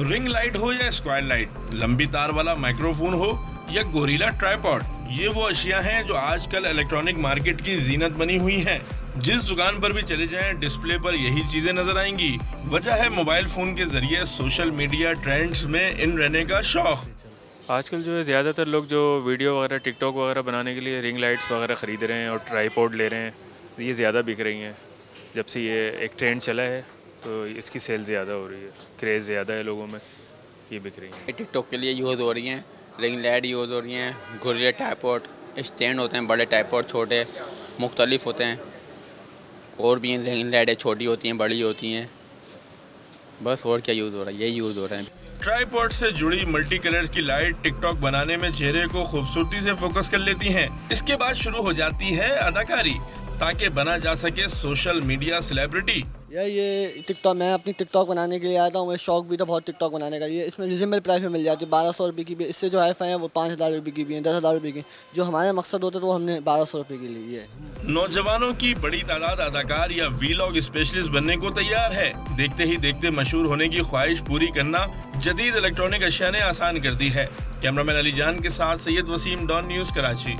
Ring light हो या square light, लंबी तार वाला माइक्रोफोन हो या गोरिल्ला ट्राइपॉड, ये वो अशिया हैं जो आजकल इलेक्ट्रॉनिक मार्केट की जीनत बनी हुई हैं। जिस दुकान पर भी चले जाएं, डिस्प्ले पर यही चीजें नजर आएंगी। वजह है मोबाइल फोन के जरिए सोशल मीडिया ट्रेंड्स में इन रहने का शौक। आजकल जो है ज़्यादातर लोग जो वीडियो वगैरह टिकटॉक वगैरह बनाने के लिए रिंग लाइट्स वगैरह ख़रीद रहे हैं और ट्राईपॉड ले रहे हैं, ये ज़्यादा बिक रही हैं। जब से ये एक ट्रेंड चला है तो इसकी सेल ज़्यादा हो रही है, क्रेज़ ज़्यादा है लोगों में, ये बिक रही हैं। टिकटॉक के लिए यूज़ हो रही हैं, रिंग लाइट यूज़ हो रही हैं, गोरिल्ला ट्राइपॉड, स्टैंड होते हैं बड़े ट्राइपॉड, छोटे मुख्तलिफ होते हैं, और भी रिंग लाइटें छोटी होती हैं, बड़ी होती हैं, बस और क्या यूज़ हो रहा है, यही यूज़ हो रहा है। ट्राइपॉड से जुड़ी मल्टी कलर की लाइट टिकटॉक बनाने में चेहरे को खूबसूरती से फोकस कर लेती हैं। इसके बाद शुरू हो जाती है अदाकारी, ताकि बना जा सके सोशल मीडिया सेलिब्रिटी। यार ये टिकटॉक, मैं अपनी टिकटॉक बनाने के लिए आया था, मुझे शौक भी था बहुत टिकटॉक बनाने का। ये इसमें रिजनेबल प्राइस में मिल जाती है, 1200 रुपये की भी। इससे जो हाई फाई है वो 5000 रुपये की भी है, 10,000 रुपये की। जो हमारा मकसद होता है तो वो हमने 1200 रुपये की ली है। नौजवानों की बड़ी तादाद अदाकार या वीलॉग स्पेशलिस्ट बनने को तैयार है। देखते ही देखते मशहूर होने की ख्वाहिश पूरी करना जदीद इलेक्ट्रॉनिक अशिया ने आसान कर दी है। कैमरामैन अली जान के साथ सैयद वसीम, डॉन न्यूज़, कराची।